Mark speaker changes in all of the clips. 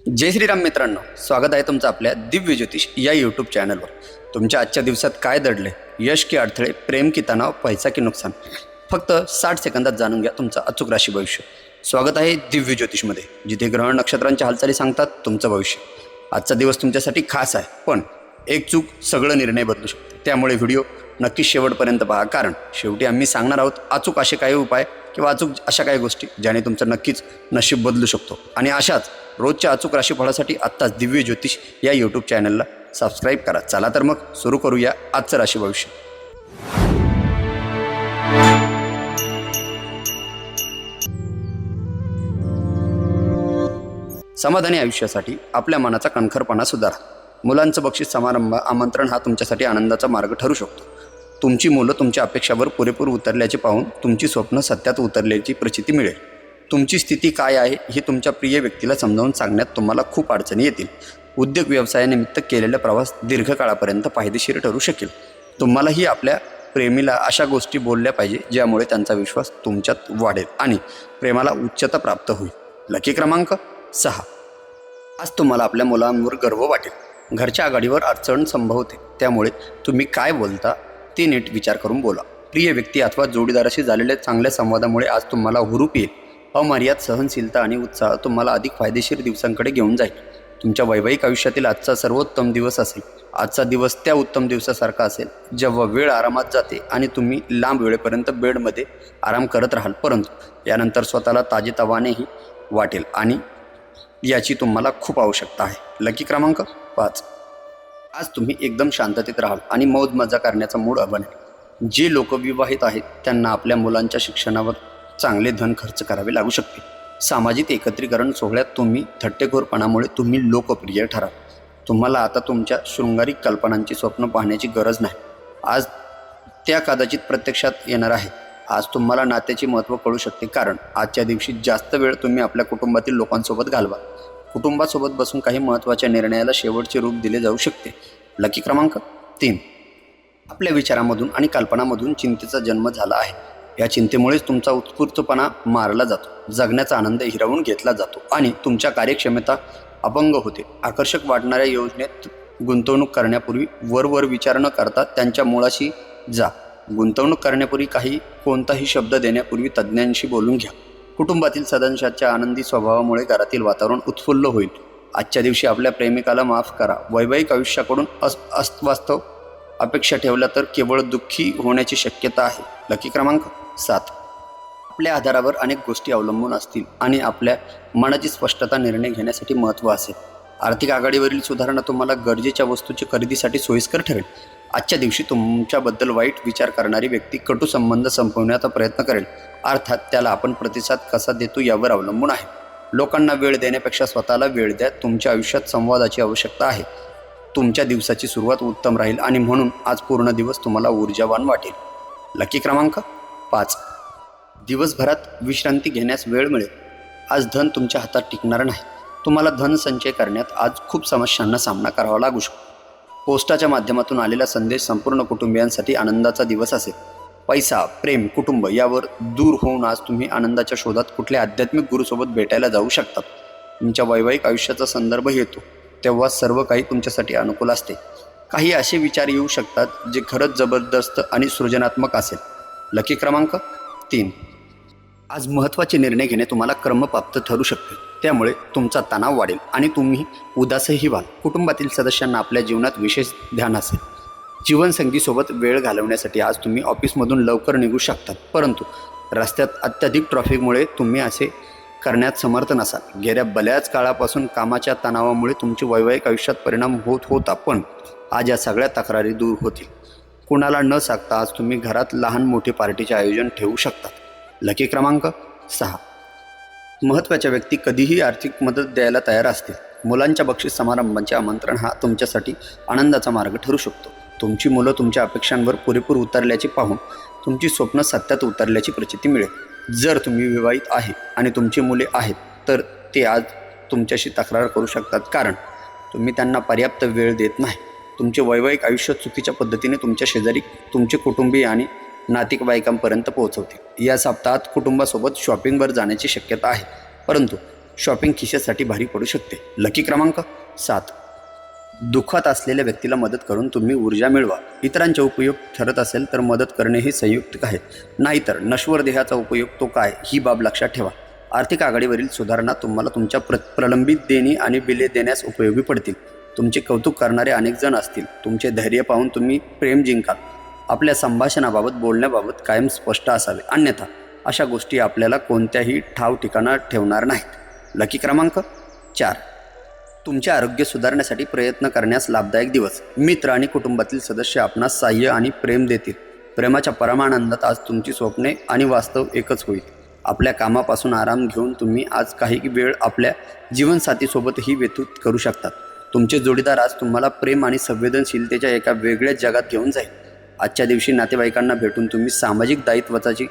Speaker 1: जय श्रीराम मित्रांनो, स्वागत आहे तुमचं आपल्या दिव्य ज्योतिष या यूट्यूब चॅनलवर। तुमच्या आजच्या दिवसात काय दडले, यश की अडथळे, प्रेम की तणाव, पैसा की नुकसान, फक्त 60 सेकंदात जाणून घ्या तुमचं अचूक राशी भविष्य। स्वागत आहे दिव्य ज्योतिषमध्ये, जिथे ग्रह नक्षत्रांच्या हालचाली सांगतात तुमचं भविष्य। आजचा दिवस तुमच्यासाठी खास आहे, पण एक चूक सगळं निर्णय बदलू शकते। त्यामुळे व्हिडिओ नक्की शेवटपर्यंत पहा, कारण शेवटी आम्ही सांगणार आहोत अचूक असे काही उपाय किंवा अचूक अशा काही गोष्टी ज्याने तुमचं नक्कीच नशीब बदलू शकतो। आणि अशाच रोजच्या अचूक राशीफळासाठी आत्ताच दिव्य ज्योतिष या यूट्यूब चॅनलला सबस्क्राईब करा। चला तर मग सुरू करूया आजचं राशी भविष्य। समाधानी आयुष्यासाठी आपल्या मनाचा कणखरपणा सुधारा। मुलांचं बक्षीस समारंभ आमंत्रण हा तुमच्यासाठी आनंदाचा मार्ग ठरू शकतो। तुमची मुलं तुमच्या अपेक्षावर पुरेपूर उतरल्याचे पाहून तुमची स्वप्न सत्यात उतरल्याची प्रचिती मिळेल। तुमची स्थिती काय आहे हे तुमच्या प्रिय व्यक्तीला समजावून सांगण्यात तुम्हाला खूप अडचणी येतील। उद्योग व्यवसायानिमित्त केलेला प्रवास दीर्घकाळापर्यंत फायदेशीर ठरू शकेल। तुम्हालाही आपल्या प्रेमीला अशा गोष्टी बोलल्या पाहिजे ज्यामुळे त्यांचा विश्वास तुमच्यात वाढेल आणि प्रेमाला उच्चता प्राप्त होईल। लकी क्रमांक 6। आज तुम्हाला आपल्या मुलांवर गर्व वाटेल। घरच्या आघाडीवर अडचण संभवते, त्यामुळे तुम्ही काय बोलता ते नीट विचार करून बोला। प्रिय व्यक्ती अथवा जोडीदाराशी झालेल्या चांगल्या संवादामुळे आज तुम्हाला हुरूप येईल। अमर्याद सहनशीलता आणि उत्साह तुम्हाला अधिक फायदेशीर दिवसांकडे घेऊन जाईल। तुमच्या वैवाहिक आयुष्यातील आजचा सर्वोत्तम दिवस असेल। आजचा दिवस त्या उत्तम दिवसासारखा असेल जेव्हा वेळ आरामात जाते आणि तुम्ही लांब वेळेपर्यंत बेडमध्ये आराम करत राहाल, परंतु यानंतर स्वतःला ताजेतवानेही वाटेल आणि याची तुम्हाला खूप आवश्यकता आहे। लकी क्रमांक 5। आज तुम्ही एकदम शांततेत राहाल आणि मौज मजा करण्याचा मूड बनेल। जे लोक विवाहित आहेत त्यांना आपल्या मुलांच्या शिक्षणावर चांगले धन खर्च करावे लागू शकते। सामाजिक एकत्रीकरण सोहळ्यात तुम्ही थट्टेखोरपणामुळे तुम्ही लोकप्रिय ठराल। तुम्हाला आता तुमच्या शृंगारिक कल्पनांची स्वप्न पाहण्याची गरज नाही, आज त्या कदाचित प्रत्यक्षात येणार आहे। आज तुम्हाला नात्याचे महत्त्व कळू शकते, कारण आजच्या दिवशी जास्त वेळ तुम्ही आपल्या कुटुंबातील लोकांसोबत घालवा। कुटुंबासोबत बसून काही महत्त्वाच्या निर्णयाला शेवटचे रूप दिले जाऊ शकते। लकी क्रमांक 3। आपल्या विचारांमधून आणि कल्पनांमधून चिंतेचा जन्म झाला आहे। या चिंतेमुळेच तुमचा उत्स्फूर्तपणा मारला जातो, जगण्याचा आनंद हिरावून घेतला जातो आणि तुमच्या कार्यक्षमता अपंग होते। आकर्षक वाटणाऱ्या योजनेत गुंतवणूक करण्यापूर्वी वर विचार न करता त्यांच्या मुळाशी जा। गुंतवणूक करण्यापूर्वी कोणताही शब्द देण्यापूर्वी तज्ज्ञांशी बोलून घ्या। कुटुंबातील सदस्यांच्या आनंदी स्वभावामुळे घरातील वातावरण उत्फुल्ल होईल। आजच्या दिवशी आपल्या प्रेमिकाला माफ करा। वैवाहिक आयुष्याकडून अवास्तव अपेक्षा ठेवल्या तर केवळ दुःखी होण्याची शक्यता आहे। लकी क्रमांक 7। आपल्या आधारावर अनेक गोष्टी अवलंबून असतील आणि आपल्या मनाची स्पष्टता निर्णय घेण्यासाठी महत्त्व असेल। आर्थिक आघाडीवरील सुधारणा तुम्हाला गरजेच्या वस्तूची खरेदीसाठी सोयीस्कर ठरेल। आजच्या दिवशी तुमच्याबद्दल वाईट विचार करणारी व्यक्ती कटू संबंध संपवण्याचा प्रयत्न करेल, अर्थात त्याला आपण प्रतिसाद कसा देतो यावर अवलंबून आहे। लोकांना वेळ देण्यापेक्षा स्वतःला वेळ द्या। तुमच्या आयुष्यात संवादाची आवश्यकता आहे। तुमच्या दिवसाची सुरुवात उत्तम राहील आणि म्हणून आज पूर्ण दिवस तुम्हाला ऊर्जावान वाटेल। लकी क्रमांक 5। दिवसभरात विश्रांती घेण्यास वेळ मिळेल। आज धन तुमच्या हातात टिकणार नाही। तुम्हाला धन संचय करण्यात आज खूप समस्यांना सामना करावा लागू शकतो। पोस्टाच्या माध्यमातून आलेला संदेश संपूर्ण कुटुंबियांसाठी आनंदाचा दिवस असेल। पैसा, प्रेम, कुटुंब यावर दूर होऊन आज तुम्ही आनंदाच्या शोधात कुठल्या आध्यात्मिक गुरुसोबत भेटायला जाऊ शकतात। तुमच्या वैवाहिक आयुष्याचा संदर्भ येतो तेव्हा सर्व काही तुमच्यासाठी अनुकूल असते। काही असे विचार येऊ शकतात जे खरंच जबरदस्त आणि सृजनात्मक असेल। लकी क्रमांक 3। आज महत्त्वाचे निर्णय घेणे तुम्हाला क्रमप्राप्त ठरू शकते, त्यामुळे तुमचा तणाव वाढेल आणि तुम्ही उदासही व्हाल। कुटुंबातील सदस्यांना आपल्या जीवनात विशेष ध्यान असेल। जीवनसंगीसोबत वेळ घालवण्यासाठी आज तुम्ही ऑफिसमधून लवकर निघू शकतात, परंतु रस्त्यात अत्याधिक ट्रॅफिकमुळे तुम्ही असे करण्यात समर्थ नसाल। गेल्या बऱ्याच काळापासून कामाच्या तणावामुळे तुमच्या वैवाहिक आयुष्यात परिणाम होत होता, पण आज या सगळ्या तक्रारी दूर होतील। कुणाला न सांगता आज तुम्ही घरात लहान मोठी पार्टीचे आयोजन ठेवू शकतात। लकी क्रमांक 6। महत्त्वाच्या व्यक्ती कधीही आर्थिक मदत द्यायला तयार असतील। मुलांच्या बक्षीस समारंभांचे आमंत्रण हा तुमच्यासाठी आनंदाचा मार्ग ठरू शकतो। तुमची मुलं तुमच्या अपेक्षांवर पुरेपूर उतरल्याचे पाहून तुमची स्वप्न सत्यात उतरल्याची प्रचिती मिळेल। जर तुम्ही विवाहित आहे आणि तुमची मुले आहेत तर ते आज तुमच्याशी तक्रार करू शकतात, कारण तुम्ही त्यांना पर्याप्त वेळ देत नाही। तुमचे वैवाहिक आयुष्य चुकीच्या पद्धतीने तुमच्या शेजारी तुमचे कुटुंबीय आणि नातेवाईकांपर्यंत पोहोचवतील। या सप्ताहात कुटुंबासोबत शॉपिंगवर जाण्याची शक्यता आहे, परंतु शॉपिंग खिशासाठी भारी पडू शकते. लकी क्रमांक 7. दुःखात असलेल्या व्यक्तीला मदत करून तुम्ही ऊर्जा मिळवा. इतरांचा उपयोग ठरत असेल तर मदत करणे हे संयुक्तिक आहे, नाहीतर नश्वर देहाचा उपयोग तो काय ही बाब लक्षात ठेवा. आर्थिक आघाडीवरील सुधारणा तुम्हाला तुमच्या प्रलंबित देणी आणि बिले देण्यास उपयोगी पडतील. तुमचे कौतुक करणारे अनेक जण असतील. तुमचे धैर्य पाहून तुम्ही प्रेम जिंकाल. आपल्या संभाषणाबाबत बोलण्याबाबत कायम स्पष्ट असावे, अन्यथा अशा गोष्टी आपल्याला कोणत्याही ठाव ठिकाणा ठेवणार नाहीत. लकी क्रमांक 4. तुमचे आरोग्य सुधारण्यासाठी प्रयत्न करण्यास लाभदायक दिवस. मित्र आणि कुटुंबातील सदस्य आपणास साह्य आणि प्रेम देतील. प्रेमाच्या परमानंदात आज तुमची स्वप्ने आणि वास्तव एकच होईल. आपल्या कामापासून आराम घेऊन तुम्ही आज काही वेळ आपल्या जीवनसाथीसोबतही व्यतीत करू शकतात. तुमचे जोडीदार आज तुम्हाला प्रेम आणि संवेदनशीलतेच्या एका वेगळ्याच जगात घेऊन जाईल. आजच्या दिवशी नातेवाईकांना भेटून तुम्ही सामाजिक दायित्वाची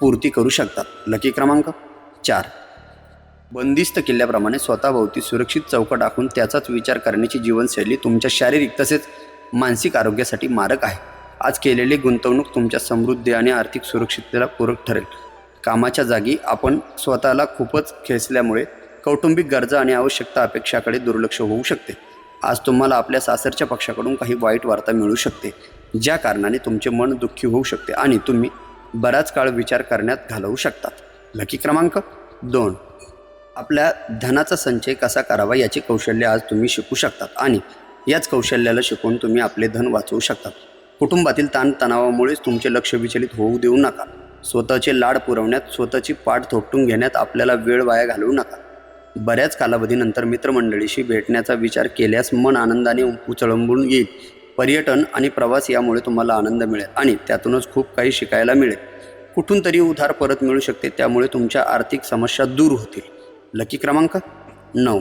Speaker 1: पूर्ती करू शकतात. लकी क्रमांक 4. बंदिस्त किल्ल्याप्रमाणे स्वतःभोवती सुरक्षित चौकट आखून त्याचाच विचार करण्याची जीवनशैली तुमच्या शारीरिक तसेच मानसिक आरोग्यासाठी मारक आहे. आज केलेली गुंतवणूक तुमच्या समृद्धी आणि आर्थिक सुरक्षिततेला पूरक ठरेल. कामाच्या जागी आपण स्वतःला खूपच खेचल्यामुळे कौटुंबिक गरजा आणि आवश्यकता अपेक्षाकडे दुर्लक्ष होऊ शकते. आज तुम्हाला आपल्या सासरच्या पक्षाकडून काही वाईट वार्ता मिळू शकते, ज्या कारणाने तुमचे मन दुःखी होऊ शकते आणि तुम्ही बराच काळ विचार करण्यात घालवू शकतात. लकी क्रमांक 2. आपल्या धनाचा संचय कसा करावा याचे कौशल्य आज तुम्ही शिकू शकतात आणि याच कौशल्याला शिकून तुम्ही आपले धन वाचवू शकतात. कुटुंबातील ताणतणावामुळेच तुमचे लक्ष विचलित होऊ देऊ नका. स्वतःचे लाड पुरवण्यात, स्वतःची पाठ थोपटून घेण्यात आपल्याला वेळ वाया घालवू नका. बऱ्याच कालावधीनंतर मित्रमंडळीशी भेटण्याचा विचार केल्यास मन आनंदाने उचळंबून येईल. पर्यटन आणि प्रवास यामुळे तुम्हाला आनंद मिळेल आणि त्यातूनच खूप काही शिकायला मिळेल. कुठून तरी उधार परत मिळू शकते, त्यामुळे तुमच्या आर्थिक समस्या दूर होतील. लकी क्रमांक 9.